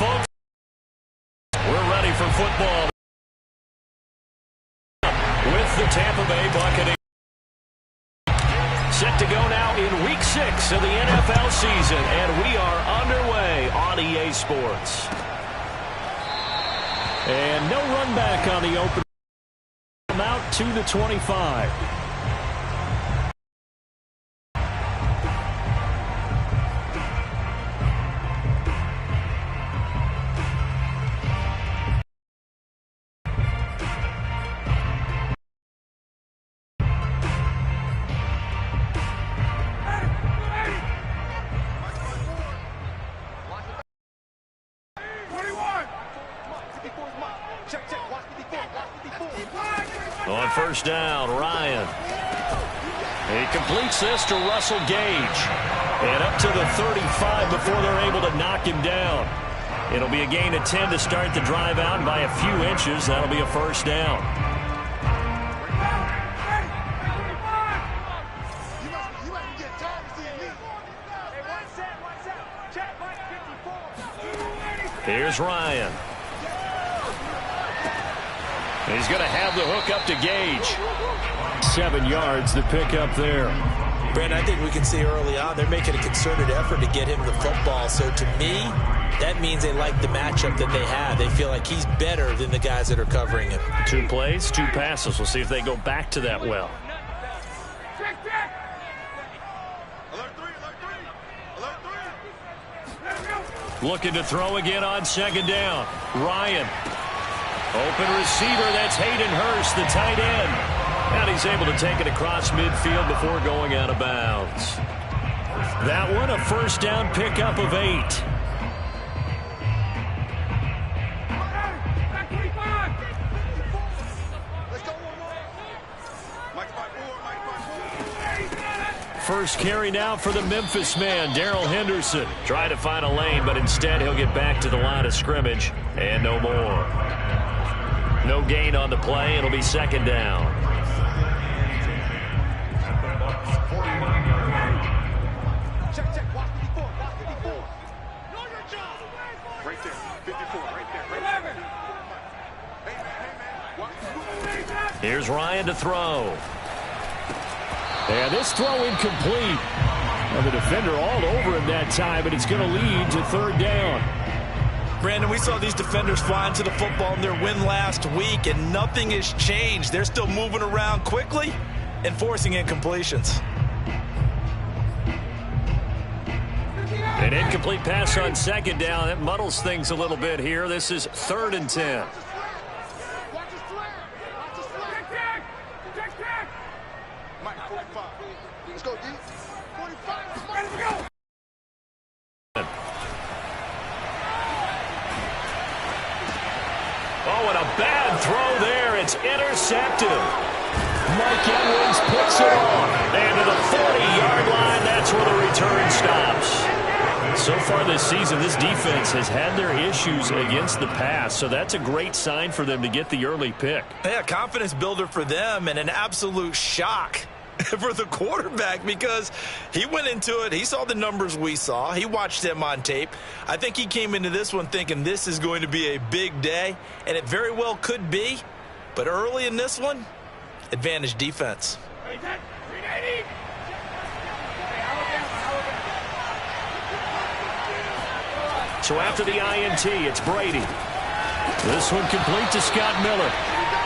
folks. We're ready for football with the Tampa Bay Buccaneers. Set to go now in Week 6 of the NFL season, and we are underway on EA Sports. And no run back on the open. Out to the 25. On first down, Ryan. He completes this to Russell Gage. And up to the 35 before they're able to knock him down. It'll be a gain of 10 to start the drive out, and by a few inches, that'll be a first down. Here's Ryan. He's going to have the hook up to Gage. 7 yards to pick up there. Brandon, I think we can see early on they're making a concerted effort to get him the football. So to me, that means they like the matchup that they have. They feel like he's better than the guys that are covering him. 2 plays, 2 passes. We'll see if they go back to that well. Looking to throw again on second down. Ryan. Open receiver, that's Hayden Hurst, the tight end. And he's able to take it across midfield before going out of bounds. That one, a first down pickup of 8. First carry now for the Memphis man, Darrell Henderson. Trying to find a lane, but instead he'll get back to the line of scrimmage and no more. No gain on the play. It'll be second down. Here's Ryan to throw. And this throw incomplete. And the defender all over him that time, but it's going to lead to third down. Brandon, we saw these defenders flying to the football in their win last week, and nothing has changed. They're still moving around quickly and forcing incompletions. An incomplete pass on second down. That muddles things a little bit here. This is 3rd and 10. Let's go, D. 45. Let's go. Oh, and a bad throw there. It's intercepted. Mike Edwards picks it off. And to the 40-yard line, that's where the return stops. So far this season, this defense has had their issues against the pass, so that's a great sign for them to get the early pick. Yeah, confidence builder for them and an absolute shock for the quarterback because he went into it. He saw the numbers we saw. He watched them on tape. I think he came into this one thinking this is going to be a big day, and it very well could be. But early in this one, advantage defense. So after the INT, it's Brady. This one complete to Scott Miller.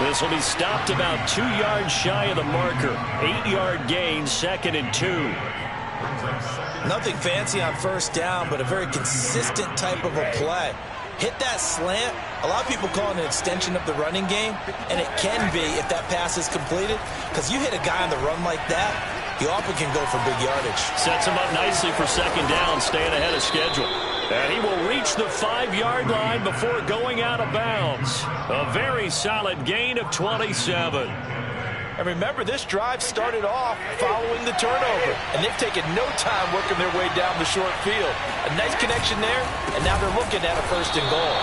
This will be stopped about 2 yards shy of the marker. 8-yard gain, 2nd and 2. Nothing fancy on first down, but a very consistent type of a play. Hit that slant. A lot of people call it an extension of the running game, and it can be if that pass is completed, because you hit a guy on the run like that, he often can go for big yardage. Sets him up nicely for second down, staying ahead of schedule. And he will reach the 5-yard line before going out of bounds. A very solid gain of 27. And remember, this drive started off following the turnover, and they've taken no time working their way down the short field. A nice connection there, and now they're looking at a 1st and goal.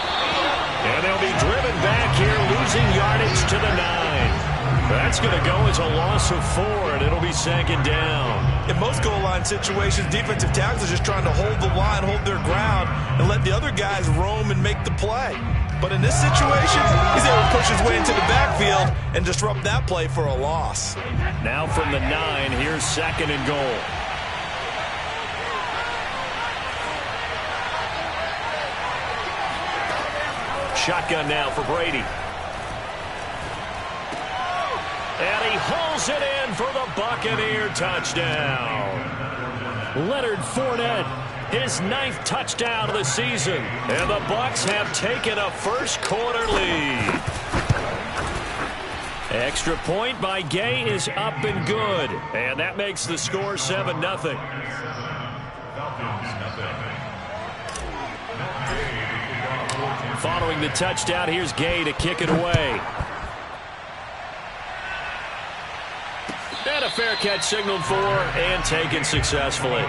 And they'll be driven back here, losing yardage to the 9. That's going to go as a loss of 4, and it'll be second down. In most goal line situations, defensive tackles are just trying to hold the line, hold their ground, and let the other guys roam and make the play. But in this situation, he's able to push his way into the backfield and disrupt that play for a loss. Now from the 9, here's 2nd and goal. Shotgun now for Brady. And he hauls it in for the Buccaneer touchdown. Leonard Fournette, his 9th touchdown of the season. And the Bucs have taken a first-quarter lead. Extra point by Gay is up and good. And that makes the score 7-0. Following the touchdown, here's Gay to kick it away. And a fair catch signaled for and taken successfully.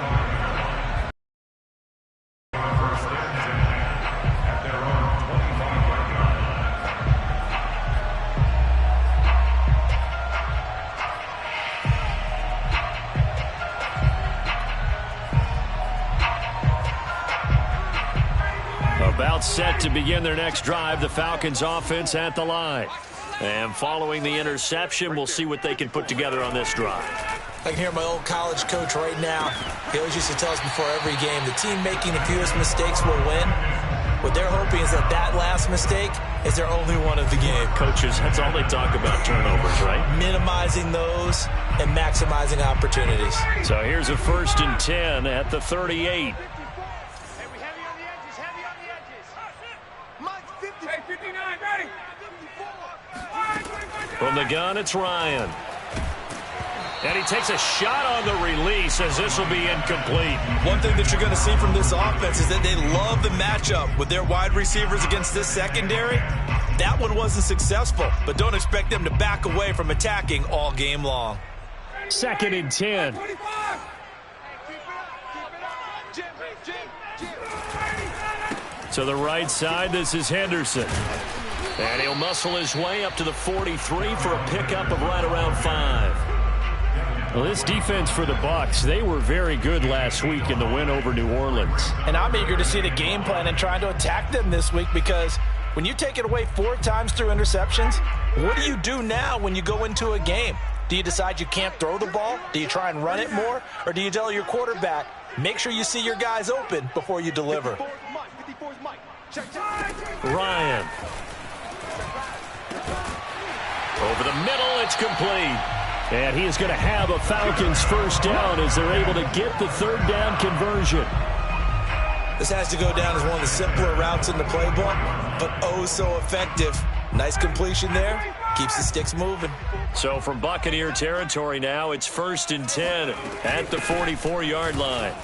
About set to begin their next drive, the Falcons offense at the line. And following the interception, we'll see what they can put together on this drive. I can hear my old college coach right now. He always used to tell us before every game, the team making the fewest mistakes will win. What they're hoping is that that last mistake is their only one of the game. Coaches, that's all they talk about, turnovers, right? Minimizing those and maximizing opportunities. So here's a 1st and 10 at the 38. From the gun, it's Ryan. And he takes a shot on the release as this will be incomplete. One thing that you're going to see from this offense is that they love the matchup with their wide receivers against this secondary. That one wasn't successful, but don't expect them to back away from attacking all game long. 2nd and 10. To the right side, this is Henderson. And he'll muscle his way up to the 43 for a pickup of right around 5. Well, this defense for the Bucs, they were very good last week in the win over New Orleans. And I'm eager to see the game plan and trying to attack them this week, because when you take it away 4 times through interceptions, what do you do now when you go into a game? Do you decide you can't throw the ball? Do you try and run it more? Or do you tell your quarterback, make sure you see your guys open before you deliver? Ryan. Over the middle, it's complete. And he is going to have a Falcons first down as they're able to get the 3rd down conversion. This has to go down as one of the simpler routes in the playbook, but oh so effective. Nice completion there. Keeps the sticks moving. So from Buccaneer territory now, it's 1st and 10 at the 44-yard line.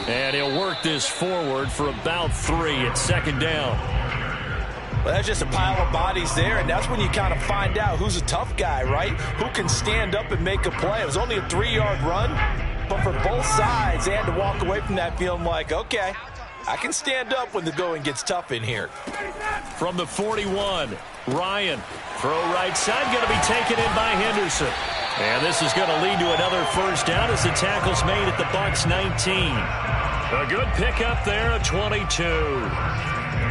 And he'll work this forward for about 3 at 2nd down. Well, that's just a pile of bodies there, and that's when you kind of find out who's a tough guy, right? Who can stand up and make a play. It was only a 3-yard run, but for both sides, they had to walk away from that feeling like, okay, I can stand up when the going gets tough in here. From the 41, Ryan. Throw right side, going to be taken in by Henderson. And this is going to lead to another first down as the tackle's made at the Bucs 19. A good pickup there at 22.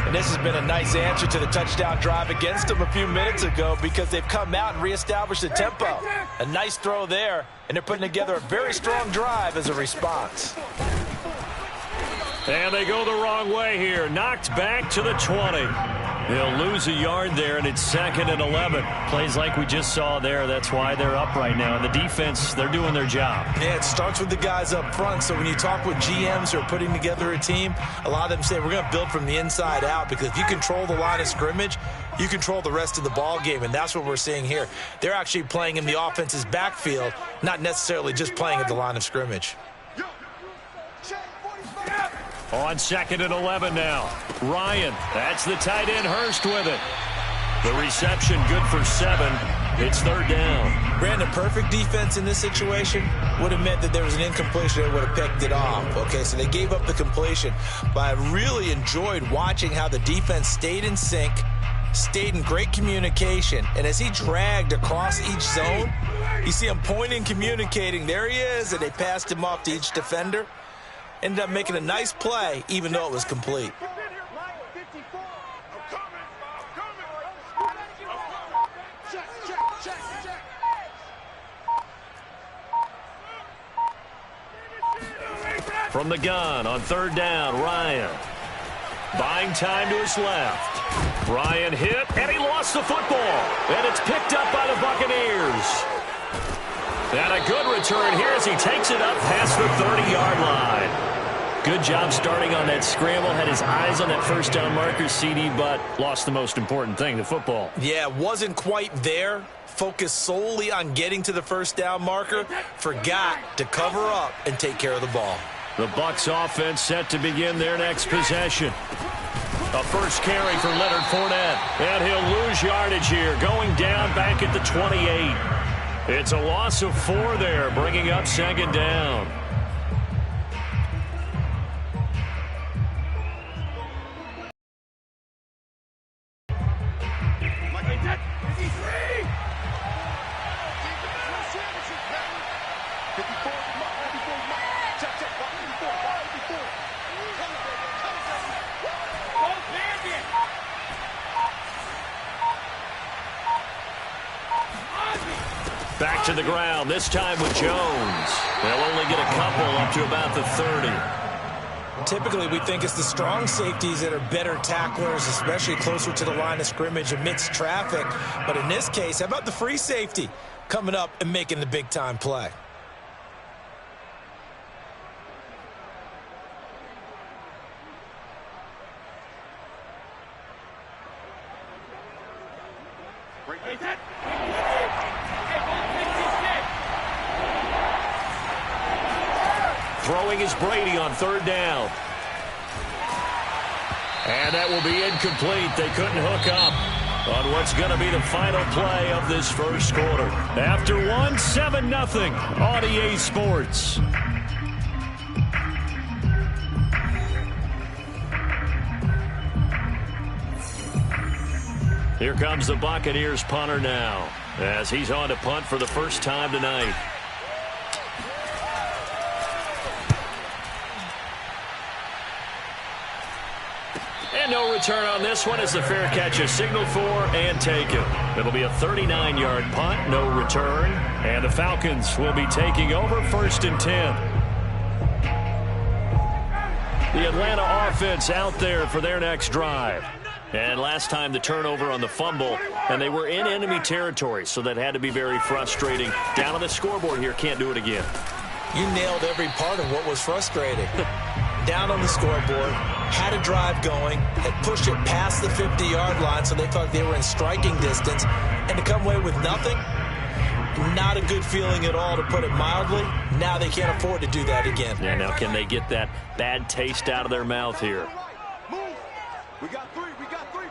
And this has been a nice answer to the touchdown drive against them a few minutes ago, because they've come out and reestablished the tempo. A nice throw there, and they're putting together a very strong drive as a response. And they go the wrong way here. Knocked back to the 20. They'll lose a yard there, and it's 2nd and 11. Plays like we just saw there. That's why they're up right now. And the defense, they're doing their job. Yeah, it starts with the guys up front. So when you talk with GMs who are putting together a team, a lot of them say we're going to build from the inside out, because if you control the line of scrimmage, you control the rest of the ball game, and that's what we're seeing here. They're actually playing in the offense's backfield, not necessarily just playing at the line of scrimmage. On 2nd and 11 now. Ryan, that's the tight end, Hurst with it. The reception good for 7. It's 3rd down. Brandon, perfect defense in this situation would have meant that there was an incompletion that would have picked it off. Okay, so they gave up the completion. But I really enjoyed watching how the defense stayed in sync, stayed in great communication, and as he dragged across each zone, You see him pointing, communicating. There he is, and they passed him off to each defender. Ended up making a nice play, even though it was complete. From the gun on third down, Ryan. Buying time to his left. Ryan hit, and he lost the football. And it's picked up by the Buccaneers. And a good return here as he takes it up past the 30-yard line. Good job starting on that scramble. Had his eyes on that first down marker, CD, but lost the most important thing, the football. Yeah, wasn't quite there. Focused solely on getting to the first down marker. Forgot to cover up and take care of the ball. The Bucs offense set to begin their next possession. A first carry for Leonard Fournette. And he'll lose yardage here, going down back at the 28. It's a loss of 4 there, bringing up second down. Back to the ground, this time with Jones. They'll only get a couple up to about the 30. Typically, we think it's the strong safeties that are better tacklers, especially closer to the line of scrimmage amidst traffic. But in this case, how about the free safety coming up and making the big-time play? Throwing is Brady on third down. And that will be incomplete. They couldn't hook up on what's going to be the final play of this first quarter. After one, 7-0 on EA Sports. Here comes the Buccaneers punter now, as he's on to punt for the first time tonight. And no return on this one as the fair catch is signaled for and taken. It'll be a 39-yard punt, no return. And the Falcons will be taking over first and 10. The Atlanta offense out there for their next drive. And last time the turnover on the fumble, and they were in enemy territory, so that had to be very frustrating. Down on the scoreboard here, can't do it again. You nailed every part of what was frustrating. Down on the scoreboard, had a drive going, had pushed it past the 50-yard line, so they thought they were in striking distance, and to come away with nothing, not a good feeling at all, to put it mildly. Now they can't afford to do that again. Yeah, now can they get that bad taste out of their mouth here? We got three,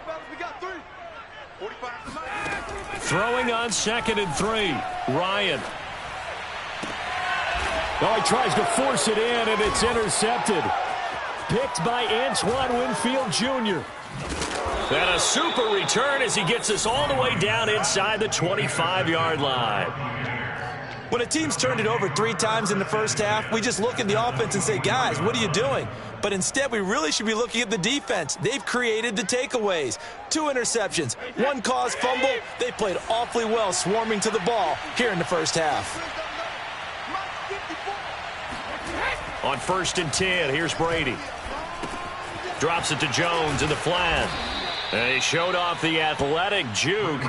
fellas, we got three. 45. Throwing on 2nd and 3, Ryan. Oh, he tries to force it in, and it's intercepted. Picked by Antoine Winfield Jr. And a super return as he gets us all the way down inside the 25-yard line. When a team's turned it over 3 times in the first half, we just look at the offense and say, guys, what are you doing? But instead, we really should be looking at the defense. They've created the takeaways. 2 interceptions, 1 caused fumble. They played awfully well swarming to the ball here in the first half. On 1st and 10, here's Brady. Drops it to Jones in the flat. And he showed off the athletic juke.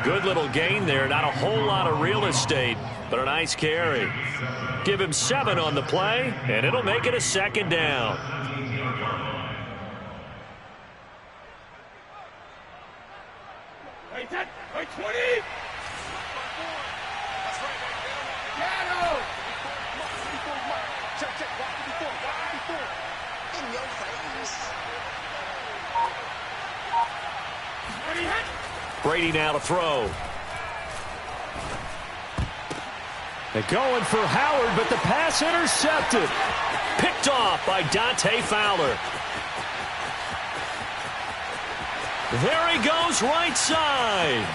Good little gain there. Not a whole lot of real estate, but a nice carry. Give him 7 on the play, and it'll make it a 2nd down. Hey, 20. Brady now to throw. They're going for Howard, but the pass intercepted. Picked off by Dante Fowler. There he goes right side.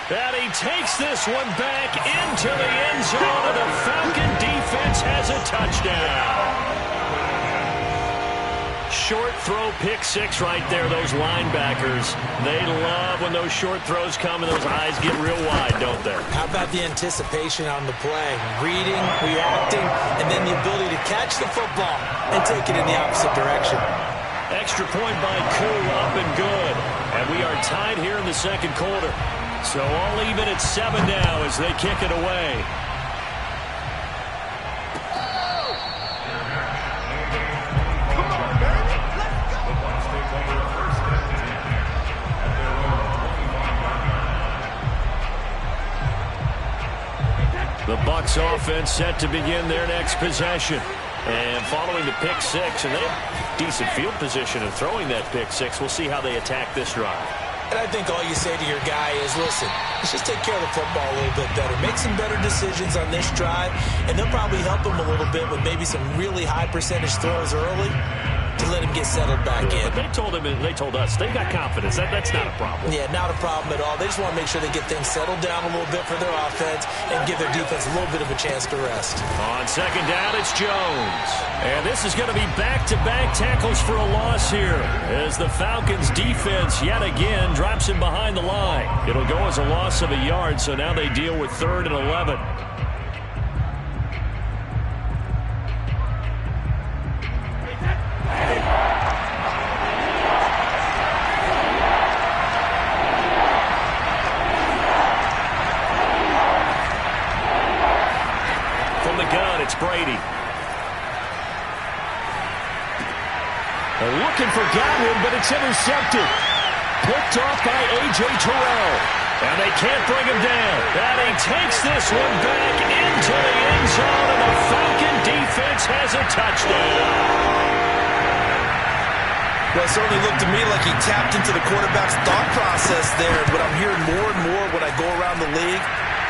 And he takes this one back into the end zone, and the Falcon defense has a touchdown. Short throw, pick six right there, those linebackers. They love when those short throws come and those eyes get real wide, don't they? How about the anticipation on the play? Reading, reacting, and then the ability to catch the football and take it in the opposite direction. Extra point by Koo, up and good. And we are tied here in the second quarter. So all even at 7 now as they kick it away. The Bucs offense set to begin their next possession. And following the pick six, and they have decent field position of throwing that pick six. We'll see how they attack this drive. And I think all you say to your guy is, listen, let's just take care of the football a little bit better. Make some better decisions on this drive, and they'll probably help him a little bit with maybe some really high percentage throws early to let him get settled back in. But they told him, and they told us, they've got confidence. That's not a problem. Yeah, not a problem at all. They just want to make sure they get things settled down a little bit for their offense and give their defense a little bit of a chance to rest. On second down, it's Jones. And this is going to be back-to-back tackles for a loss here as the Falcons defense yet again drops him behind the line. It'll go as a loss of a yard, so now they deal with 3rd and 11. It's Brady. They're looking for Godwin, but it's intercepted. Picked off by A.J. Terrell. And they can't bring him down. And he takes this one back into the end zone, and the Falcon defense has a touchdown. Well, it certainly looked to me like he tapped into the quarterback's thought process there. But I'm hearing more and more when I go around the league,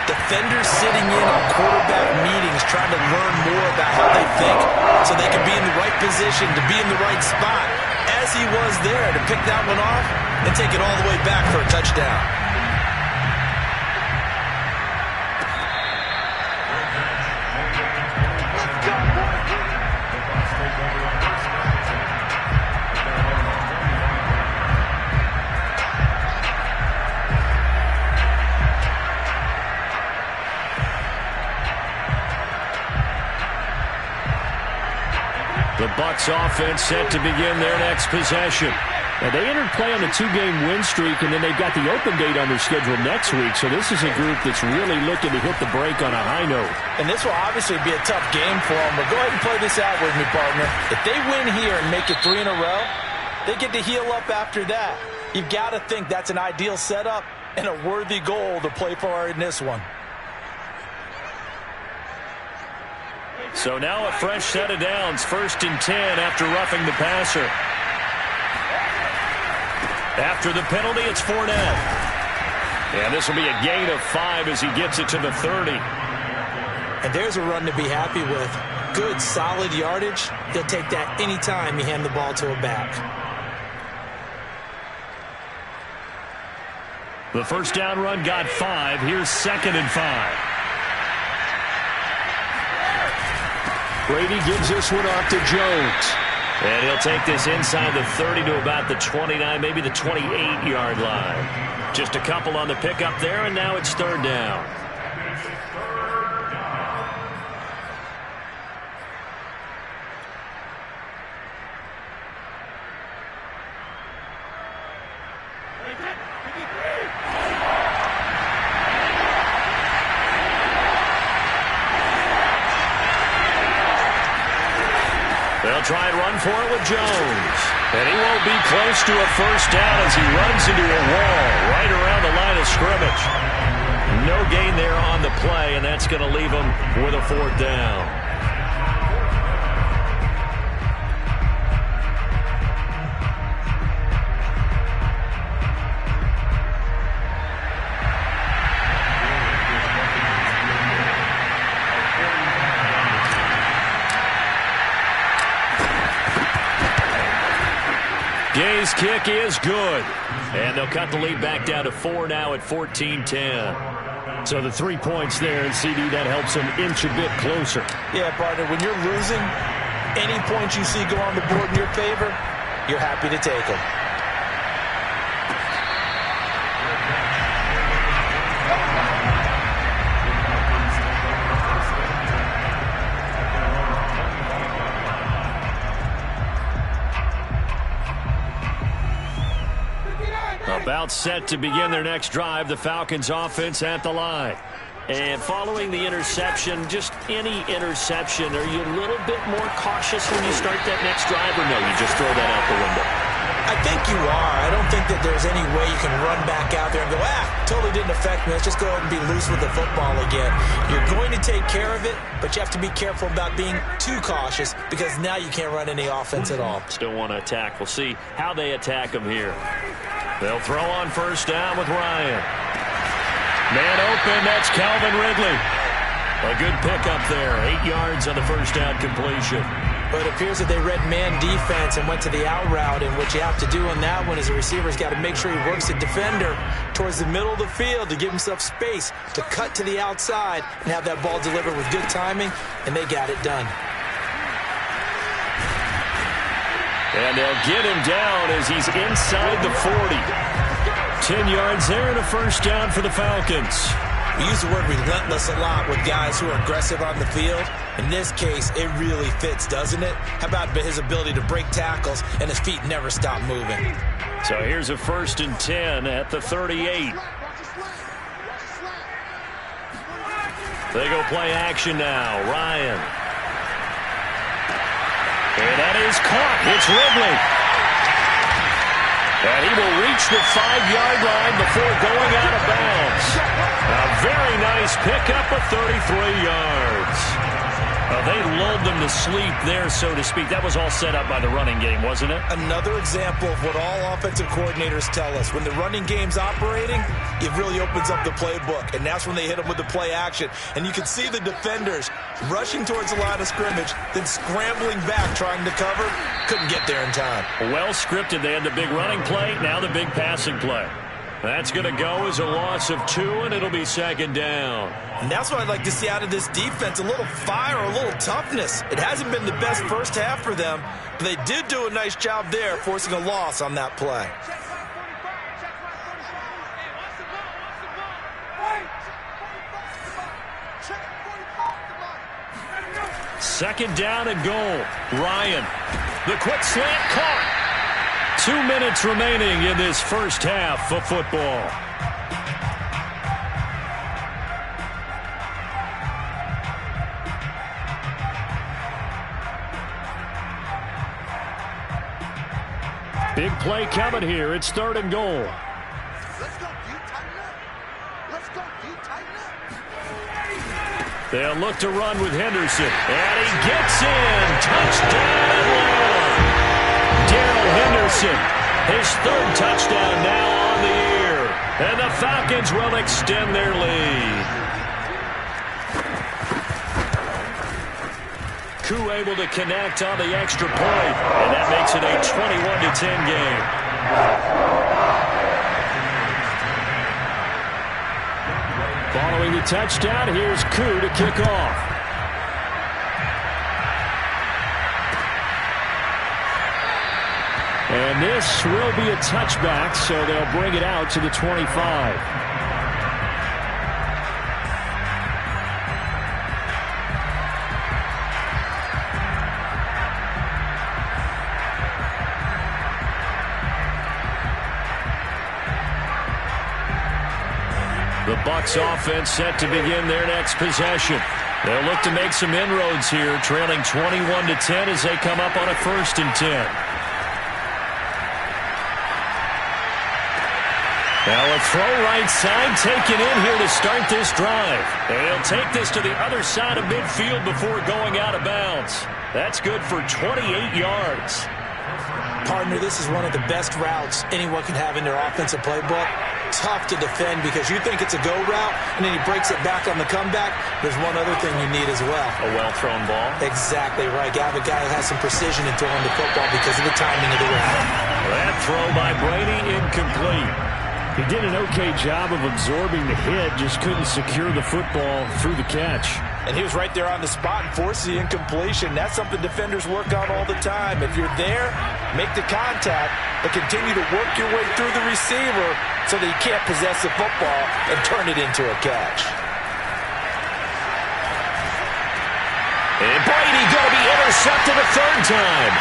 defenders sitting in on quarterback meetings trying to learn more about how they think so they can be in the right position to be in the right spot, as he was there to pick that one off and take it all the way back for a touchdown. The Bucs offense set to begin their next possession. Now, they entered play on a 2-game win streak, and then they've got the open date on their schedule next week. So this is a group that's really looking to hit the break on a high note. And this will obviously be a tough game for them, but go ahead and play this out with me, partner. If they win here and make it 3 in a row, they get to heal up after that. You've got to think that's an ideal setup and a worthy goal to play for in this one. So now a fresh set of downs, 1st and 10 after roughing the passer. After the penalty, it's Fournette. And this will be a gain of 5 as he gets it to the 30. And there's a run to be happy with. Good, solid yardage. He'll take that anytime you hand the ball to a back. The first down run got 5. Here's 2nd and 5. Brady gives this one off to Jones. And he'll take this inside the 30 to about the 29, maybe the 28-yard line. Just a couple on the pickup there, and now it's 3rd down. They'll try and run for it with Jones. And he won't be close to a first down as he runs into a wall right around the line of scrimmage. No gain there on the play, and that's going to leave him with a 4th down. His kick is good. And they'll cut the lead back down to 4 now at 14-10. So the 3 points there, and CD, that helps them inch a bit closer. Yeah, partner, when you're losing, any points you see go on the board in your favor, you're happy to take them. About set to begin their next drive, the Falcons offense at the line. And following the interception, just any interception, are you a little bit more cautious when you start that next drive, or no, you just throw that out the window? I think you are. I don't think that there's any way you can run back out there and go, totally didn't affect me. Let's just go ahead and be loose with the football again. You're going to take care of it, but you have to be careful about being too cautious because now you can't run any offense at all. Still want to attack. We'll see how they attack them here. They'll throw on first down with Ryan. Man open, that's Calvin Ridley. A good pickup there, 8 yards on the first down completion. But it appears that they read man defense and went to the out route, and what you have to do on that one is the receiver's got to make sure he works the defender towards the middle of the field to give himself space to cut to the outside and have that ball delivered with good timing, and they got it done. And they'll get him down as he's inside the 40. 10 yards there and a first down for the Falcons. We use the word relentless a lot with guys who are aggressive on the field. In this case, it really fits, doesn't it? How about his ability to break tackles and his feet never stop moving? So here's a 1st and 10 at the 38. They go play action now. Ryan. And that is caught. It's Ridley. And he will reach the 5-yard line before going out of bounds. A very nice pickup of 33 yards. They lulled them to sleep there, so to speak. That was all set up by the running game, wasn't it? Another example of what all offensive coordinators tell us. When the running game's operating, it really opens up the playbook, and that's when they hit them with the play action. And you can see the defenders rushing towards the line of scrimmage, then scrambling back trying to cover. Couldn't get there in time. Well scripted. They had the big running play, now the big passing play. That's going to go as a loss of 2, and it'll be 2nd down. And that's what I'd like to see out of this defense, a little fire, a little toughness. It hasn't been the best first half for them, but they did do a nice job there, forcing a loss on that play. Second down and goal. Ryan, the quick slant caught. 2 minutes remaining in this first half of football. Big play coming here. It's 3rd and goal. Let's go, deep, tighten up. Let's go, deep, tighten up. They'll look to run with Henderson. And he gets in. Touchdown, Atlanta. Darrell Henderson, his 3rd touchdown now on the year. And the Falcons will extend their lead. Koo able to connect on the extra point, and that makes it a 21-10 game. Following the touchdown, here's Koo to kick off. And this will be a touchback, so they'll bring it out to the 25. The Bucs offense set to begin their next possession. They'll look to make some inroads here, trailing 21-10 as they come up on a 1st and 10. Now a throw right side taken in here to start this drive. They'll take this to the other side of midfield before going out of bounds. That's good for 28 yards. Partner, this is one of the best routes anyone can have in their offensive playbook. Tough to defend because you think it's a go route, and then he breaks it back on the comeback. There's one other thing you need as well. A well-thrown ball. Exactly right. You have a guy who has some precision in throwing the football because of the timing of the route. That throw by Brady incomplete. He did an okay job of absorbing the hit, just couldn't secure the football through the catch. And he was right there on the spot and forced the incompletion. That's something defenders work on all the time. If you're there, make the contact, but continue to work your way through the receiver so that you can't possess the football and turn it into a catch. And Brady going to be intercepted a third time.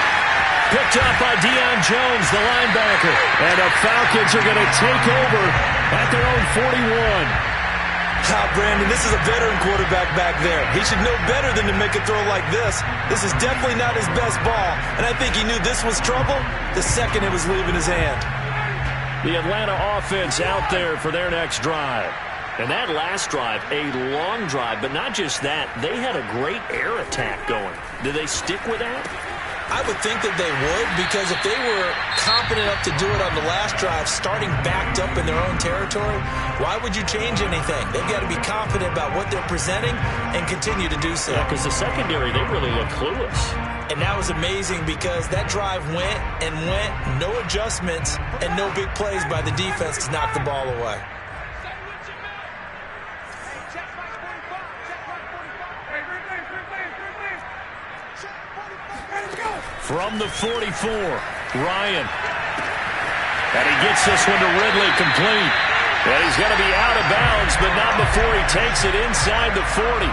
Picked up by Deion Jones, the linebacker. And the Falcons are going to take over at their own 41. Brandon, this is a veteran quarterback back there. He should know better than to make a throw like this. This is definitely not his best ball, and I think he knew this was trouble the second it was leaving his hand. The Atlanta offense out there for their next drive. And that last drive, a long drive, but not just that. They had a great air attack going. Did they stick with that? I would think that they would, because if they were confident enough to do it on the last drive, starting backed up in their own territory, why would you change anything? They've got to be confident about what they're presenting and continue to do so. Yeah, because the secondary, they really look clueless. And that was amazing because that drive went and went, no adjustments, and no big plays by the defense to knock the ball away. From the 44, Ryan. And he gets this one to Ridley complete. And he's going to be out of bounds, but not before he takes it inside the 40.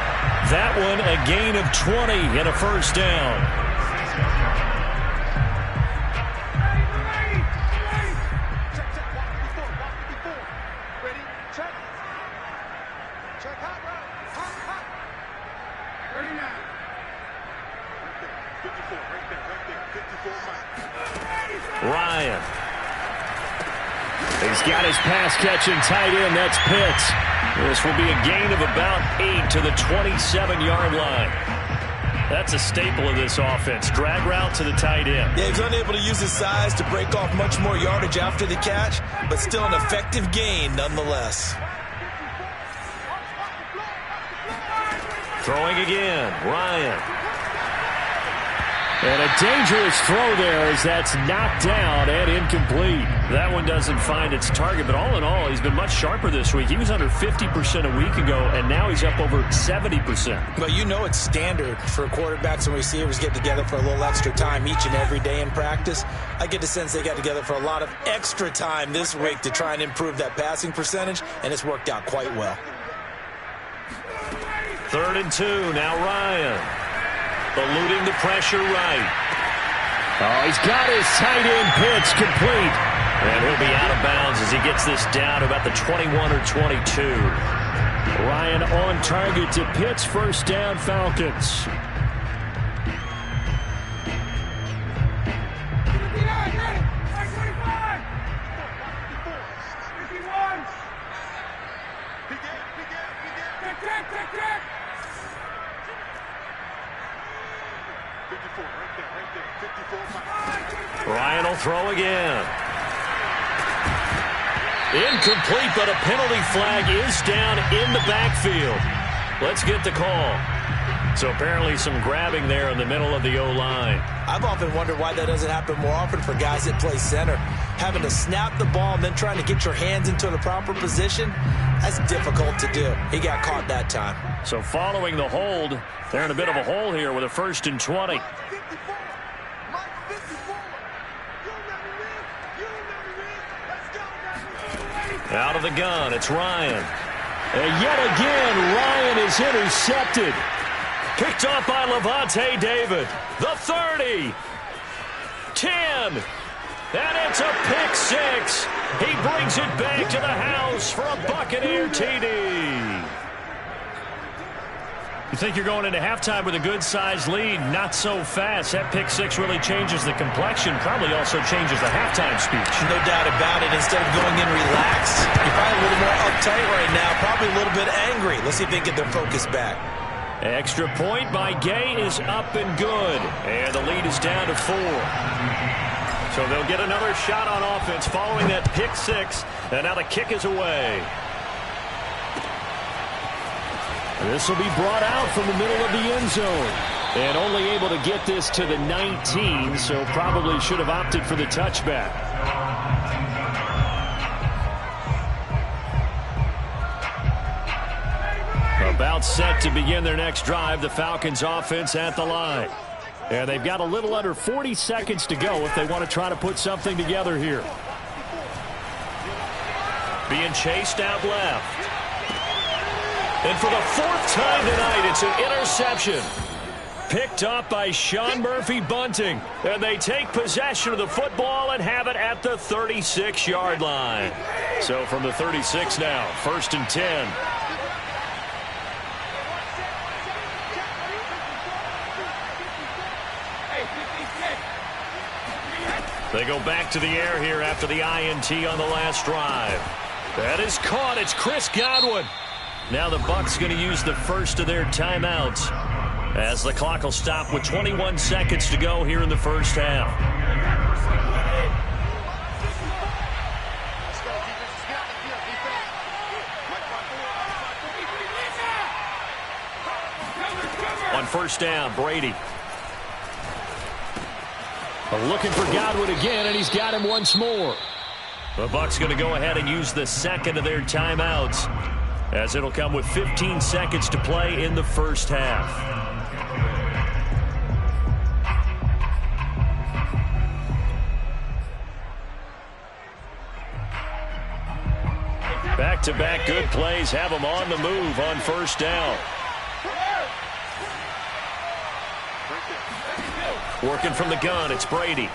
That one a gain of 20 and a first down. Ryan. He's got his pass-catching tight end. That's Pitts. This will be a gain of about 8 to the 27-yard line. That's a staple of this offense. Drag route to the tight end. Yeah, he's unable to use his size to break off much more yardage after the catch, but still an effective gain nonetheless. Throwing again, Ryan. And a dangerous throw there as that's knocked down and incomplete. That one doesn't find its target, but all in all, he's been much sharper this week. He was under 50% a week ago, and now he's up over 70%. But you know it's standard for quarterbacks and receivers get together for a little extra time each and every day in practice. I get the sense they got together for a lot of extra time this week to try and improve that passing percentage, and it's worked out quite well. 3rd and 2, now Ryan. Eluding the pressure right. Oh, he's got his tight end Pitts complete. And he'll be out of bounds as he gets this down to about the 21 or 22. Ryan on target to Pitts, first down, Falcons. Ryan will throw again. Incomplete, but a penalty flag is down in the backfield. Let's get the call. So apparently some grabbing there in the middle of the O-line. I've often wondered why that doesn't happen more often for guys that play center. Having to snap the ball and then trying to get your hands into the proper position, that's difficult to do. He got caught that time. So following the hold, they're in a bit of a hole here with a 1st and 20. Out of the gun, it's Ryan. And yet again, Ryan is intercepted. Picked off by Levante David. The 30. 10. And it's a pick 6. He brings it back to the house for a Buccaneer TD. You think you're going into halftime with a good-sized lead? Not so fast. That pick 6 really changes the complexion, probably also changes the halftime speech. No doubt about it. Instead of going in relaxed, you're probably a little more uptight right now, probably a little bit angry. Let's see if they get their focus back. Extra point by Gay is up and good. And the lead is down to 4. So they'll get another shot on offense following that pick 6. And now the kick is away. This will be brought out from the middle of the end zone. And only able to get this to the 19, so probably should have opted for the touchback. About set to begin their next drive, the Falcons offense at the line. And they've got a little under 40 seconds to go if they want to try to put something together here. Being chased out left. And for the fourth time tonight, it's an interception. Picked up by Sean Murphy-Bunting. And they take possession of the football and have it at the 36-yard line. So from the 36 now, 1st and 10. They go back to the air here after the INT on the last drive. That is caught. It's Chris Godwin. Now the Bucs going to use the first of their timeouts as the clock will stop with 21 seconds to go here in the first half. On first down, Brady. Looking for Godwin again, and he's got him once more. The Bucs going to go ahead and use the second of their timeouts, as it'll come with 15 seconds to play in the first half. Back-to-back good plays have them on the move on first down. Working from the gun, it's Brady.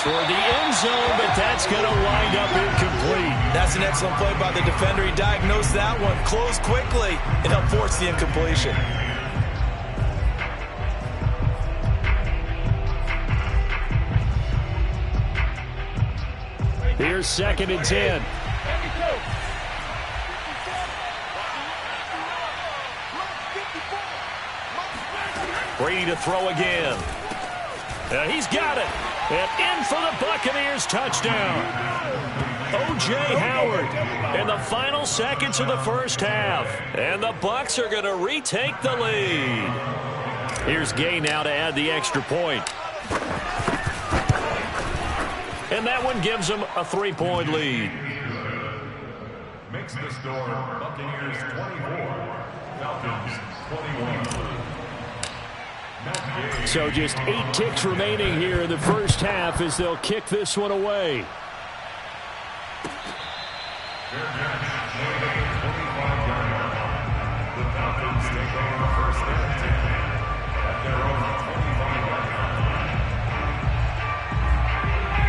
Toward the end zone, but that's going to wind up incomplete. That's an excellent play by the defender. He diagnosed that one, closed quickly, and helped force the incompletion. Here's 2nd and 10. Brady to throw again. He's got it. And in for the Buccaneers touchdown. O.J. Howard in the final seconds of the first half. And the Bucs are going to retake the lead. Here's Gay now to add the extra point. And that one gives them a 3-point lead. Makes the score Buccaneers 24, Falcons 21. So just 8 ticks remaining here in the first half as they'll kick this one away.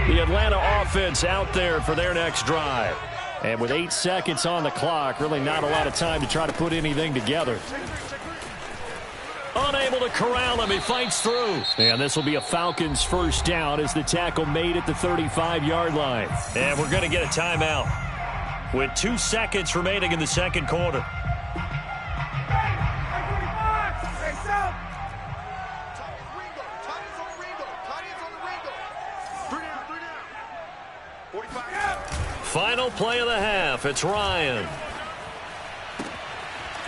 The Atlanta offense out there for their next drive. And with 8 seconds on the clock, really not a lot of time to try to put anything together. Unable to corral him. He fights through. And this will be a Falcons first down as the tackle made at the 35-yard line. And we're going to get a timeout with 2 seconds remaining in the second quarter. Final play of the half. It's Ryan.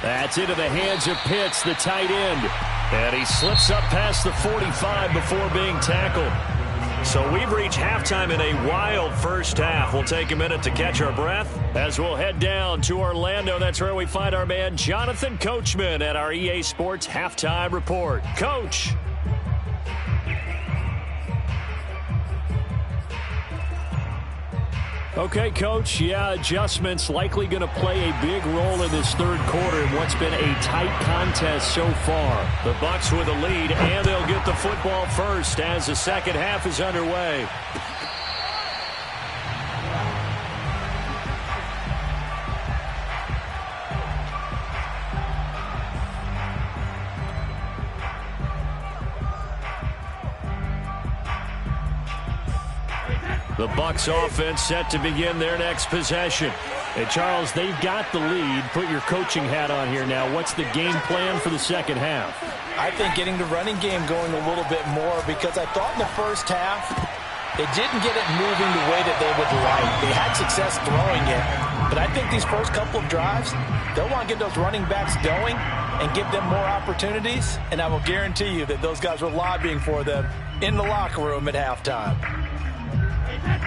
That's into the hands of Pitts, the tight end. And he slips up past the 45 before being tackled. So we've reached halftime in a wild first half. We'll take a minute to catch our breath as we'll head down to Orlando. That's where we find our man Jonathan Coachman at our EA Sports Halftime Report. Coach. Okay, Coach, adjustments likely going to play a big role in this third quarter in what's been a tight contest so far. The Bucs with a lead, and they'll get the football first as the second half is underway. The Bucs offense set to begin their next possession. And Charles, they've got the lead. Put your coaching hat on here now. What's the game plan for the second half? I think getting the running game going a little bit more, because I thought in the first half They didn't get it moving the way that they would like. They had success throwing it, but I think these first couple of drives, they'll want to get those running backs going and give them more opportunities, and I will guarantee you that those guys were lobbying for them in the locker room at halftime.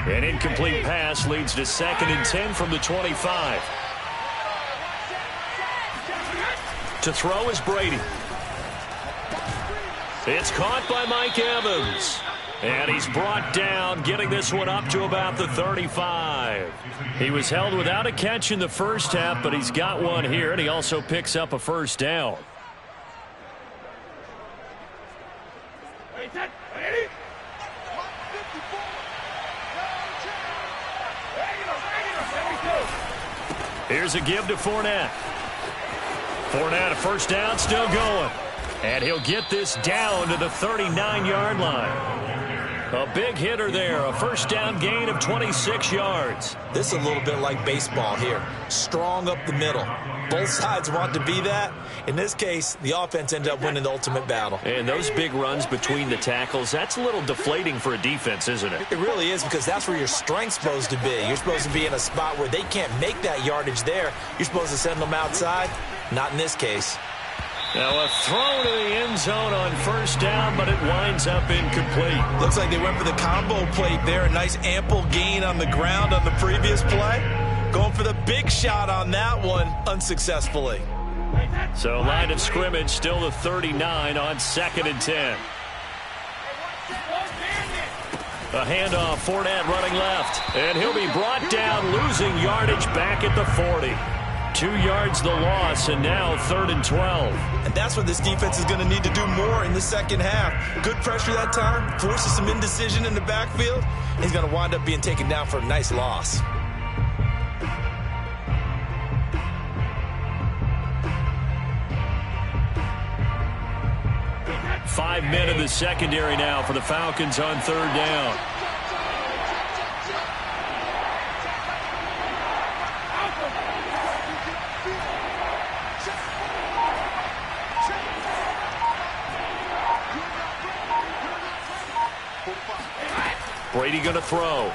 An incomplete pass leads to 2nd and 10 from the 25. To throw is Brady. It's caught by Mike Evans. And he's brought down, getting this one up to about the 35. He was held without a catch in the first half, but he's got one here, and he also picks up a first down. Here's a give to Fournette. Fournette, a first down, still going. And he'll get this down to the 39-yard line. A big hitter there, a first down gain of 26 yards. This is a little bit like baseball here. Strong up the middle. Both sides want to be that. In this case, the offense ended up winning the ultimate battle. And those big runs between the tackles, that's a little deflating for a defense, isn't it? It really is, because that's where your strength's supposed to be. You're supposed to be in a spot where they can't make that yardage there. You're supposed to send them outside. Not in this case. Now a throw to the end zone on first down, but it winds up incomplete. Looks like they went for the combo plate there. A nice ample gain on the ground on the previous play. Going for the big shot on that one unsuccessfully. So line of scrimmage still the 39 on 2nd and 10. A handoff, Fournette running left. And he'll be brought down, losing yardage back at the 40. 2 yards the loss, and now 3rd and 12. And that's what this defense is going to need to do more in the second half. Good pressure that time, forces some indecision in the backfield. He's going to wind up being taken down for a nice loss. Five men in the secondary now for the Falcons on 3rd down. Brady going to throw.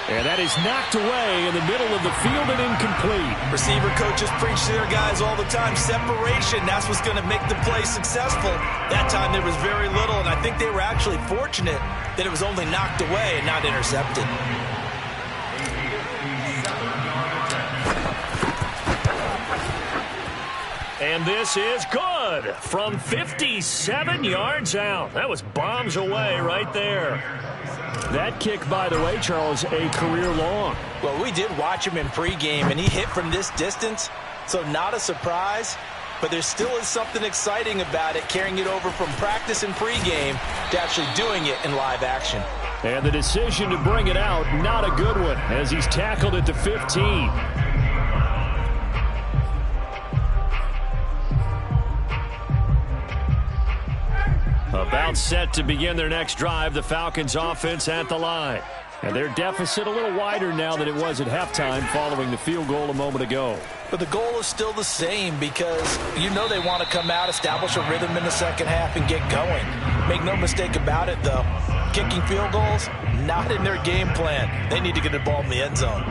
And that is knocked away in the middle of the field and incomplete. Receiver coaches preach to their guys all the time. Separation, that's what's going to make the play successful. That time there was very little, and I think they were actually fortunate that it was only knocked away and not intercepted. And this is good from 57 yards out. That was bombs away right there. That kick, by the way, Charles, a career long. Well, we did watch him in pregame, and he hit from this distance, so not a surprise. But there still is something exciting about it, carrying it over from practice and pregame to actually doing it in live action. And the decision to bring it out, not a good one, as he's tackled at the 15. About set to begin their next drive, the Falcons offense at the line. And their deficit a little wider now than it was at halftime following the field goal a moment ago. But the goal is still the same, because you know they want to come out, establish a rhythm in the second half, and get going. Make no mistake about it, though. Kicking field goals, not in their game plan. They need to get the ball in the end zone.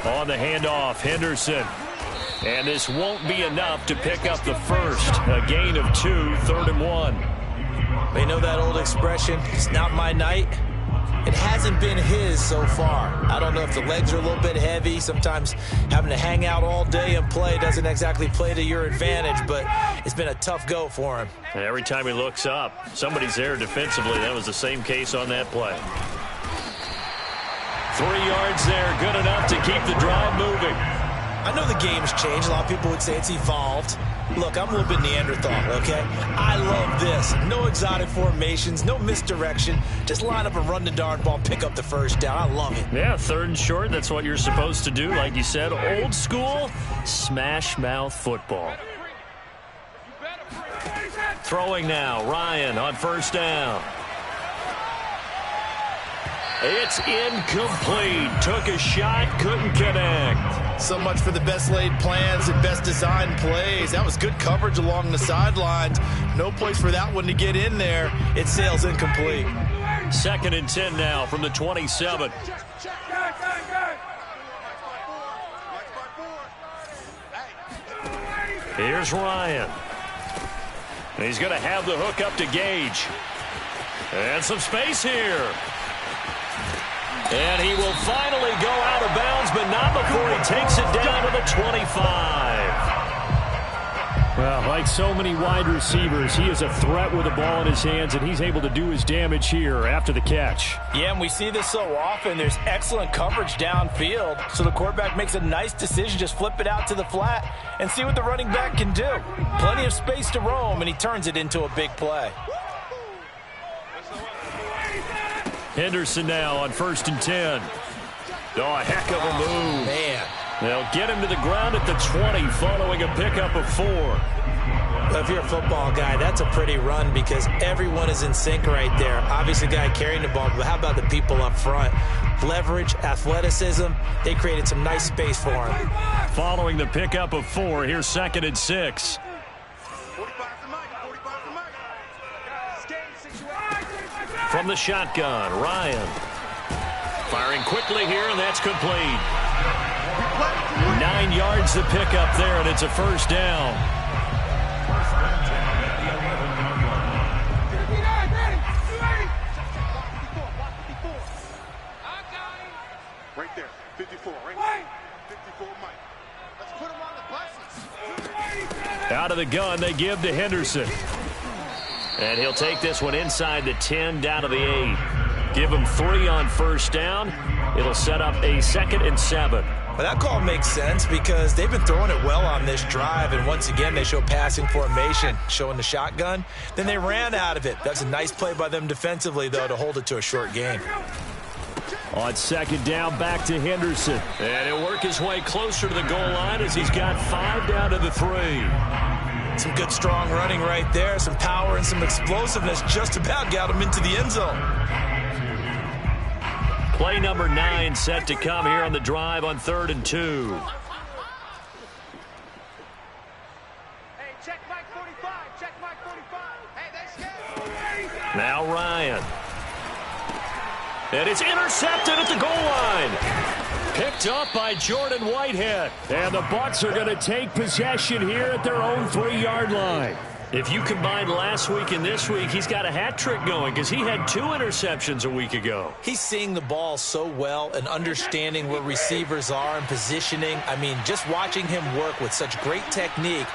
On the handoff, Henderson. And this won't be enough to pick up the first. A gain of 2, 3rd and 1. They know that old expression, it's not my night. It hasn't been his so far. I don't know if the legs are a little bit heavy. Sometimes having to hang out all day and play doesn't exactly play to your advantage, but it's been a tough go for him. And every time he looks up, somebody's there defensively. That was the same case on that play. 3 yards there, good enough to keep the drive moving. I know the game's changed. A lot of people would say it's evolved. Look, I'm a little bit Neanderthal, okay? I love this. No exotic formations, no misdirection. Just line up and run the darn ball, pick up the first down. I love it. Yeah, 3rd and short, that's what you're supposed to do. Like you said, old school, smash mouth football. Throwing now, Ryan on 1st down. It's incomplete. Took a shot, couldn't connect. So much for the best laid plans and best designed plays. That was good coverage along the sidelines. No place for that one to get in there. It sails incomplete. 2nd and 10 now from the 27. Here's Ryan. He's going to have the hook up to Gage. And some space here. And he will finally go out of bounds, but not before he takes it down to the 25. Well, like so many wide receivers, he is a threat with the ball in his hands, and he's able to do his damage here after the catch. Yeah, and we see this so often. There's excellent coverage downfield, so the quarterback makes a nice decision. Just flip it out to the flat and see what the running back can do. Plenty of space to roam, and he turns it into a big play. Henderson now on 1st and 10. Oh, a heck of a move. Man. They'll get him to the ground at the 20 following a pickup of 4. Well, if you're a football guy, that's a pretty run because everyone is in sync right there. Obviously, the guy carrying the ball, but how about the people up front? Leverage, athleticism, they created some nice space for him. Following the pickup of 4, here's 2nd and 6. From the shotgun, Ryan. Firing quickly here, and that's complete. 9 yards to pick up there, and it's a 1st down. Right there, 54, right? 54, Mike. Let's put him on the buses. Out of the gun, they give to Henderson. And he'll take this one inside the 10, down to the 8. Give him 3 on 1st down. It'll set up a 2nd and 7. Well, that call makes sense because they've been throwing it well on this drive, and once again, they show passing formation, showing the shotgun. Then they ran out of it. That's a nice play by them defensively, though, to hold it to a short gain. On 2nd down, back to Henderson. And he'll work his way closer to the goal line as he's got 5 down to the 3. Some good, strong running right there. Some power and some explosiveness just about got him into the end zone. Play number 9 set to come here on the drive on 3rd and 2. Hey, check Mike 45. Check Mike 45. Hey, they scared. Now Ryan. And it's intercepted at the goal line. Picked up by Jordan Whitehead. And the Bucs are going to take possession here at their own 3-yard line. If you combine last week and this week, he's got a hat trick going because he had 2 interceptions a week ago. He's seeing the ball so well and understanding where receivers are and positioning. I mean, just watching him work with such great technique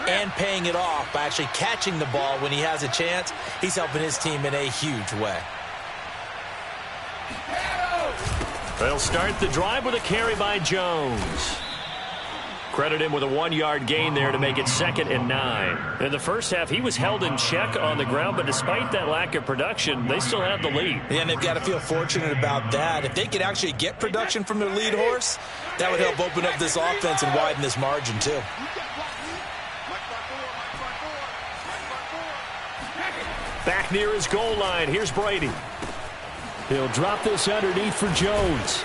and paying it off by actually catching the ball when he has a chance, he's helping his team in a huge way. They'll start the drive with a carry by Jones. Credit him with a 1-yard gain there to make it 2nd and 9. In the first half, he was held in check on the ground, but despite that lack of production, they still have the lead. Yeah, and they've got to feel fortunate about that. If they could actually get production from their lead horse, that would help open up this offense and widen this margin too. Back near his goal line, here's Brady. He'll drop this underneath for Jones.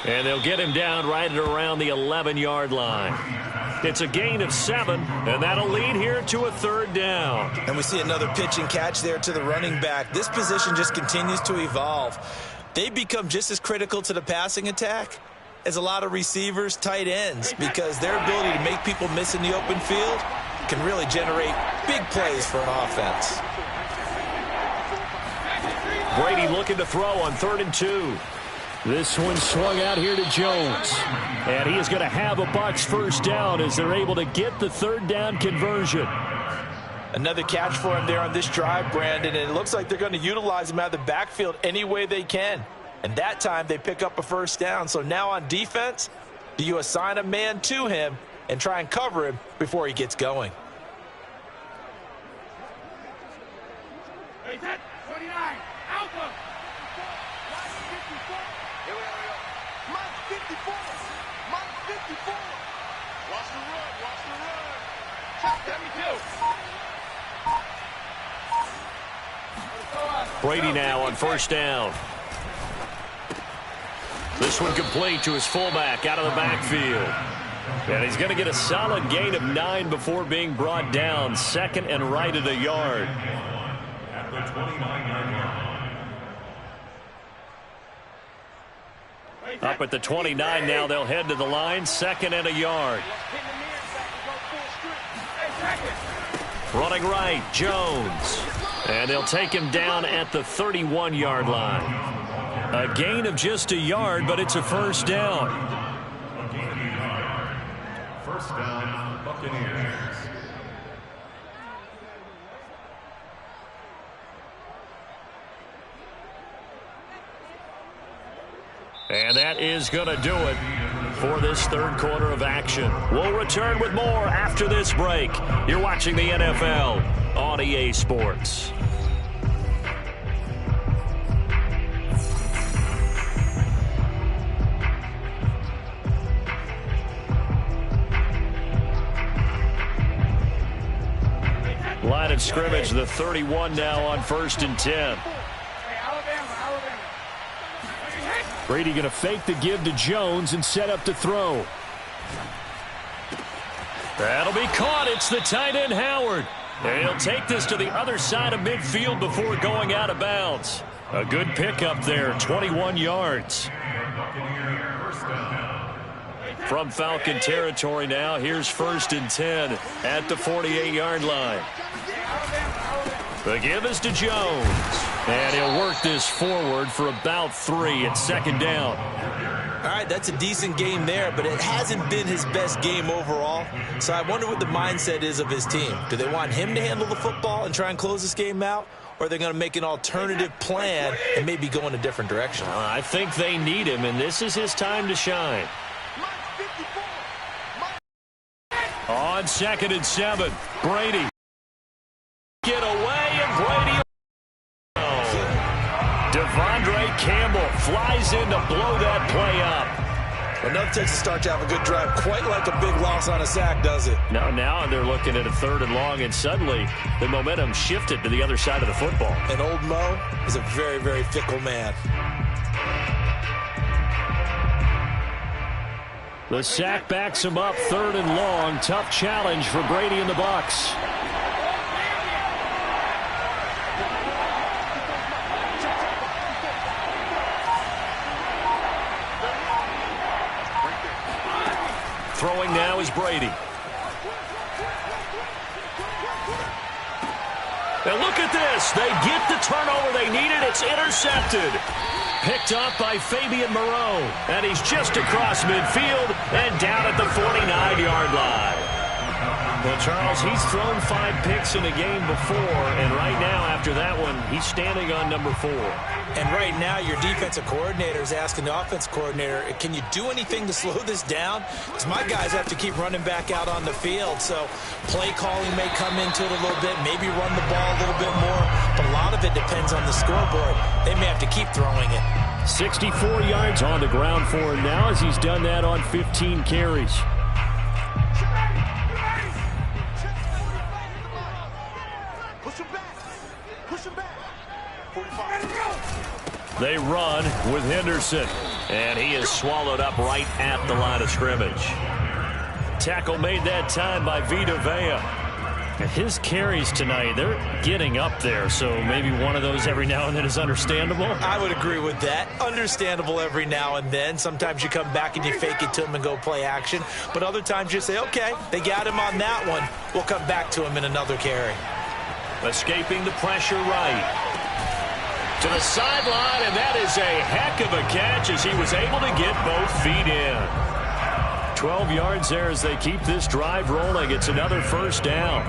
And they'll get him down right at around the 11-yard line. It's a gain of 7, and that'll lead here to a 3rd down. And we see another pitch and catch there to the running back. This position just continues to evolve. They've become just as critical to the passing attack as a lot of receivers, tight ends, because their ability to make people miss in the open field can really generate big plays for an offense. Brady looking to throw on 3rd and 2. This one swung out here to Jones. And he is going to have a Bucs 1st down as they're able to get the 3rd down conversion. Another catch for him there on this drive, Brandon, and it looks like they're going to utilize him out of the backfield any way they can. And that time they pick up a 1st down. So now on defense, do you assign a man to him and try and cover him before he gets going? Hey, set 29. Alpha. Mike 54. Mike 54. Watch the run. Watch the run. Check 72. Brady now on 1st down. This one complete to his fullback out of the backfield. And he's going to get a solid gain of 9 before being brought down. Second and right at a yard. At the 29-yard line. Up at the 29 now, they'll head to the line. Second and a yard. Running right, Jones. And they'll take him down at the 31-yard line. A gain of just a yard, but it's a first down. A gain of a yard. First down, Buccaneers. And that is going to do it for this third quarter of action. We'll return with more after this break. You're watching the NFL on EA Sports. Line of scrimmage, the 31 now on 1st and 10. Brady going to fake the give to Jones and set up to throw. That'll be caught. It's the tight end, Howard. And he'll take this to the other side of midfield before going out of bounds. A good pickup there, 21 yards. From Falcon territory now, here's 1st and 10 at the 48-yard line. The give is to Jones. And he'll work this forward for about 3 at second down. All right, that's a decent game there, but it hasn't been his best game overall. So I wonder what the mindset is of his team. Do they want him to handle the football and try and close this game out? Or are they going to make an alternative plan and maybe go in a different direction? I think they need him, and this is his time to shine. On 2nd and 7, Brady. Get away, and Brady. Devondre Campbell flies in to blow that play up. Enough takes a start to have a good drive. Quite like a big loss on a sack, does it? Now they're looking at a 3rd and long, and suddenly the momentum shifted to the other side of the football. And old Mo is a very, very fickle man. The sack backs him up, 3rd and long. Tough challenge for Brady and the Bucs. Throwing now is Brady. And look at this. They get the turnover they needed. It's intercepted. Picked up by Fabian Moreau. And he's just across midfield and down at the 49-yard line. Well, Charles, he's thrown 5 picks in a game before, and right now, after that one, he's standing on number 4. And right now, your defensive coordinator is asking the offensive coordinator, can you do anything to slow this down? Because my guys have to keep running back out on the field, so play calling may come into it a little bit, maybe run the ball a little bit more, but a lot of it depends on the scoreboard. They may have to keep throwing it. 64 yards on the ground for him now as he's done that on 15 carries. They run with Henderson, and he is swallowed up right at the line of scrimmage. Tackle made that time by Vita Vea. His carries tonight, they're getting up there, so maybe one of those every now and then is understandable. I would agree with that. Understandable every now and then. Sometimes you come back and you fake it to him and go play action, but other times you say, okay, they got him on that one. We'll come back to him in another carry. Escaping the pressure right. To the sideline, and that is a heck of a catch as he was able to get both feet in. 12 yards there as they keep this drive rolling. It's another first down.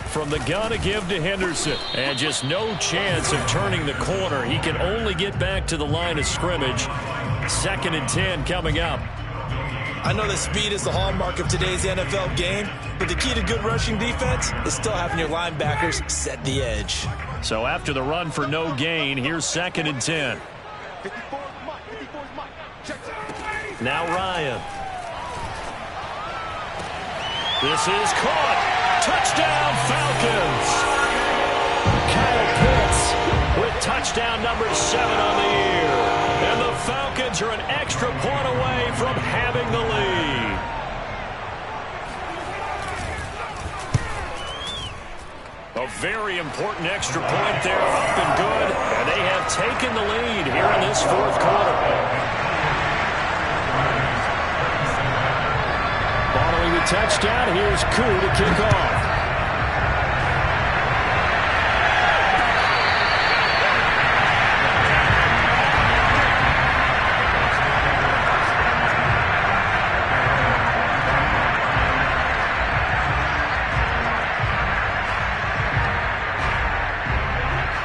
From the gun, a give to Henderson. And just no chance of turning the corner. He can only get back to the line of scrimmage. 2nd and 10 coming up. I know that speed is the hallmark of today's NFL game, but the key to good rushing defense is still having your linebackers set the edge. So after the run for no gain, here's 2nd and 10. Now Ryan. This is caught. Touchdown, Falcons. Kyle Pitts with touchdown number 7 on the year. And the Falcons are an extra point away from having the lead. A very important extra point there, up and good. And they have taken the lead here in this fourth quarter. Following the touchdown, here's Koo to kick off.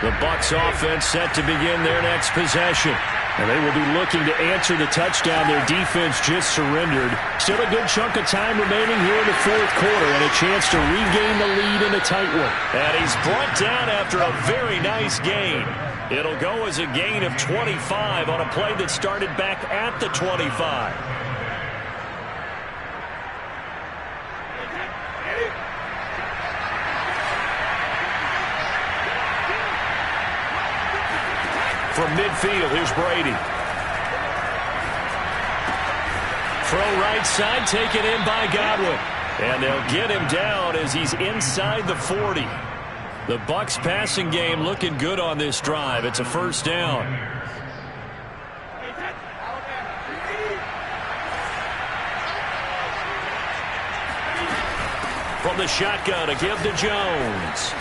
The Bucs offense set to begin their next possession. And they will be looking to answer the touchdown their defense just surrendered. Still a good chunk of time remaining here in the fourth quarter and a chance to regain the lead in a tight one. And he's brought down after a very nice gain. It'll go as a gain of 25 on a play that started back at the 25. From midfield, here's Brady. Throw right side, taken in by Godwin. And they'll get him down as he's inside the 40. The Bucs passing game looking good on this drive. It's a first down. From the shotgun, a give to Jones.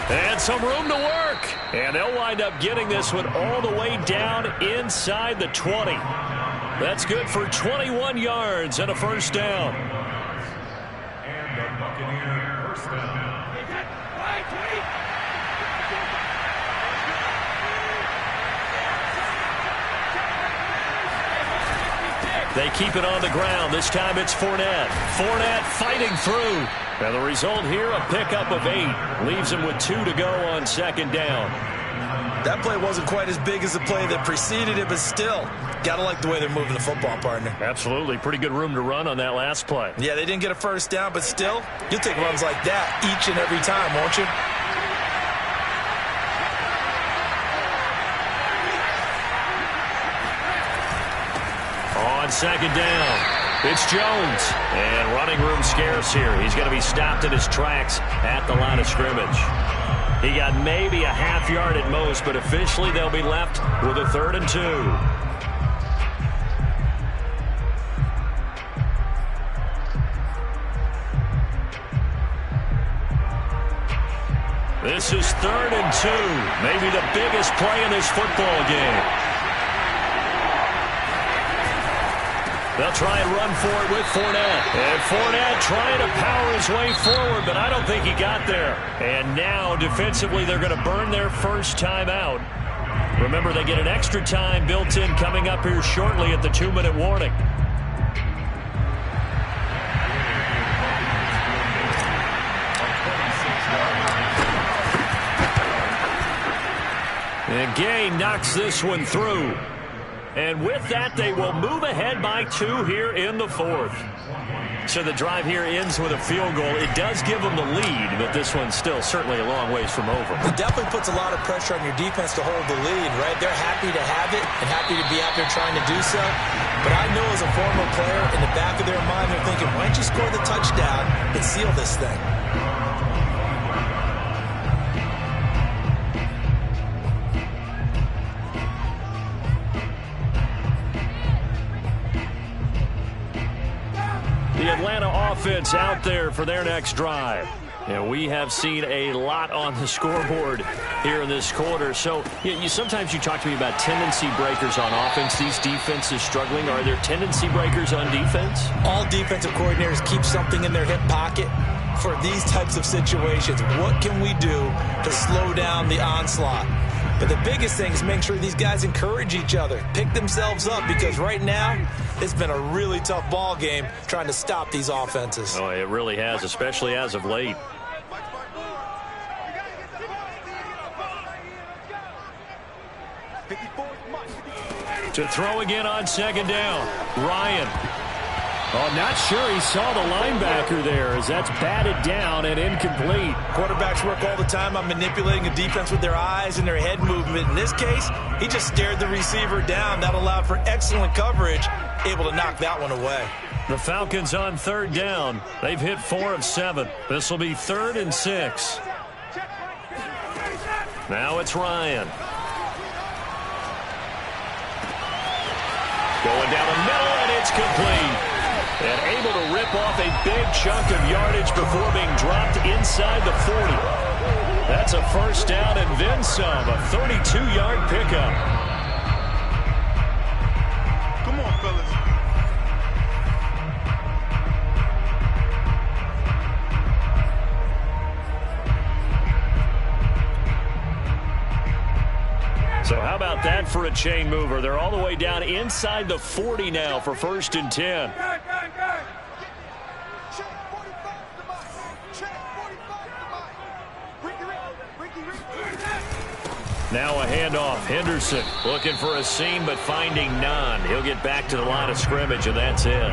And some room to work. And they'll wind up getting this one all the way down inside the 20. That's good for 21 yards and a first down. And the Buccaneer first down. They keep it on the ground. This time it's Fournette. Fournette fighting through. And the result here, a pickup of 8. Leaves him with 2 to go on second down. That play wasn't quite as big as the play that preceded it, but still, got to like the way they're moving the football, partner. Absolutely. Pretty good room to run on that last play. Yeah, they didn't get a first down, but still, you'll take runs like that each and every time, won't you? On second down, it's Jones. And running room scarce here. He's going to be stopped in his tracks at the line of scrimmage. He got maybe a half yard at most, but officially they'll be left with a 3rd and 2. This is 3rd and 2. Maybe the biggest play in this football game. They'll try and run for it with Fournette. And Fournette trying to power his way forward, but I don't think he got there. And now, defensively, they're going to burn their first time out. Remember, they get an extra time built in coming up here shortly at the 2-minute warning. And Gay knocks this one through. And with that, they will move ahead by 2 here in the fourth. So the drive here ends with a field goal. It does give them the lead, but this one's still certainly a long ways from over. It definitely puts a lot of pressure on your defense to hold the lead, right? They're happy to have it and happy to be out there trying to do so. But I know as a former player, in the back of their mind, they're thinking, why don't you score the touchdown and seal this thing? The Atlanta offense out there for their next drive. And we have seen a lot on the scoreboard here in this quarter. So sometimes you talk to me about tendency breakers on offense. These defenses struggling. Are there tendency breakers on defense? All defensive coordinators keep something in their hip pocket for these types of situations. What can we do to slow down the onslaught? But the biggest thing is make sure these guys encourage each other, pick themselves up, because right now it's been a really tough ball game trying to stop these offenses. Oh, it really has, especially as of late. To throw again on second down, Ryan. Oh, not sure he saw the linebacker there as that's batted down and incomplete. Quarterbacks work all the time on manipulating a defense with their eyes and their head movement. In this case, he just stared the receiver down. That allowed for excellent coverage, able to knock that one away. The Falcons on third down. They've hit 4 of 7. This will be 3rd and 6. Now it's Ryan. Going down the middle, and it's complete. And able to rip off a big chunk of yardage before being dropped inside the 40. That's a first down and then some. A 32-yard pickup. Come on, fellas. So how about that for a chain mover? They're all the way down inside the 40 now for 1st and 10. Now a handoff. Henderson looking for a seam but finding none. He'll get back to the line of scrimmage, and that's it.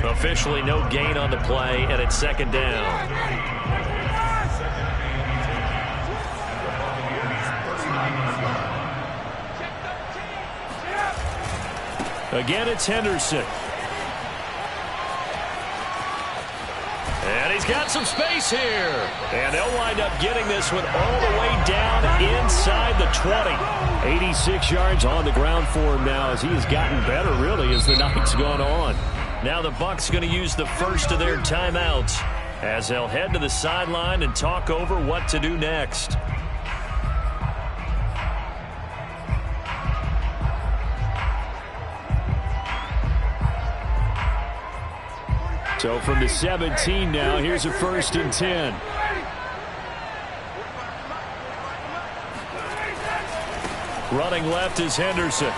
Officially no gain on the play, and it's 2nd down. Again, it's Henderson. And he's got some space here. And they'll wind up getting this one all the way down inside the 20. 86 yards on the ground for him now as he has gotten better, really, as the night's gone on. Now the Bucs going to use the first of their timeouts as they'll head to the sideline and talk over what to do next. So from the 17 now, here's a 1st and 10. Running left is Henderson. Again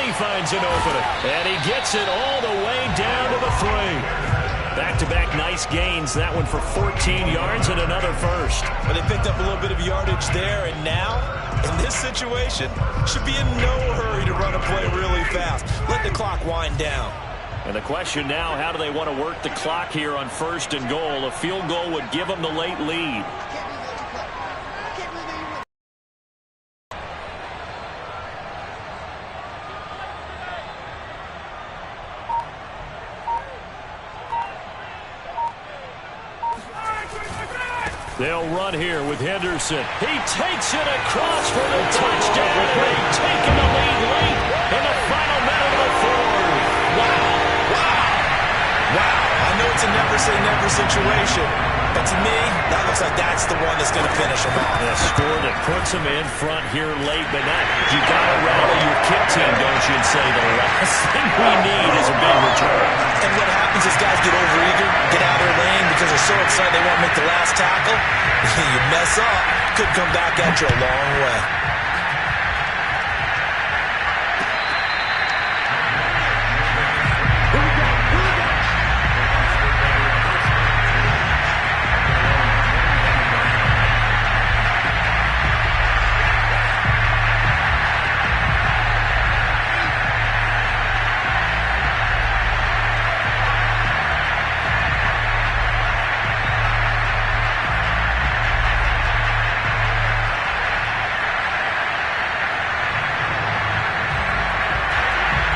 he finds an opening. And he gets it all the way down to the 3. Back-to-back nice gains. That one for 14 yards and another first. But they picked up a little bit of yardage there, and now, in this situation, should be in no hurry to run a play really fast. Let the clock wind down. And the question now, how do they want to work the clock here on 1st and goal? A field goal would give them the late lead. They'll run here with Henderson. He takes it across for the touchdown. They've taken the lead late in the final minute of the 4th. Wow, I know it's a never-say-never situation, but to me, that looks like that's the one that's going to finish them off. A score that puts them in front here late, but not. You got to rally your kit team, don't you, and say the last thing we need is a big return. And what happens is guys get overeager, get out of their lane because they're so excited they want to make the last tackle. You mess up, could come back at you a long way.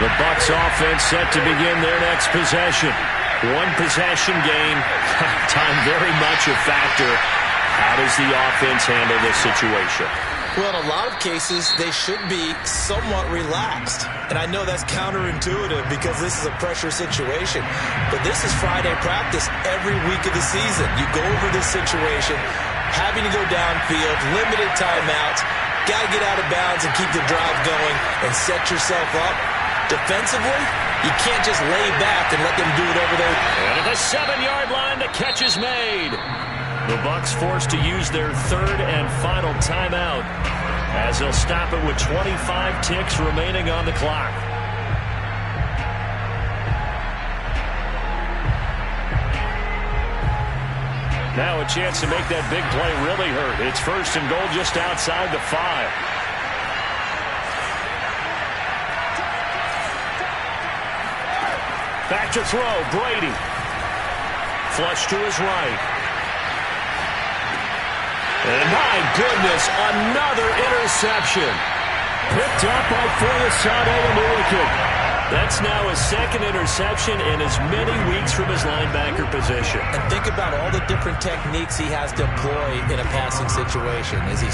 The Bucs offense set to begin their next possession. One possession game. Time very much a factor. How does the offense handle this situation? Well, in a lot of cases, they should be somewhat relaxed. And I know that's counterintuitive because this is a pressure situation. But this is Friday practice every week of the season. You go over this situation, having to go downfield, limited timeouts, got to get out of bounds and keep the drive going and set yourself up. Defensively, you can't just lay back and let them do whatever they want. And at the 7-yard line, the catch is made. The Bucs forced to use their 3rd and final timeout as they'll stop it with 25 ticks remaining on the clock. Now a chance to make that big play really hurt. It's 1st and goal just outside the 5. Back to throw, Brady. Flush to his right. And my goodness, another interception. Picked up by Foyesade Oluwakun. That's now his second interception in as many weeks from his linebacker position. And think about all the different techniques he has to employ in a passing situation as he's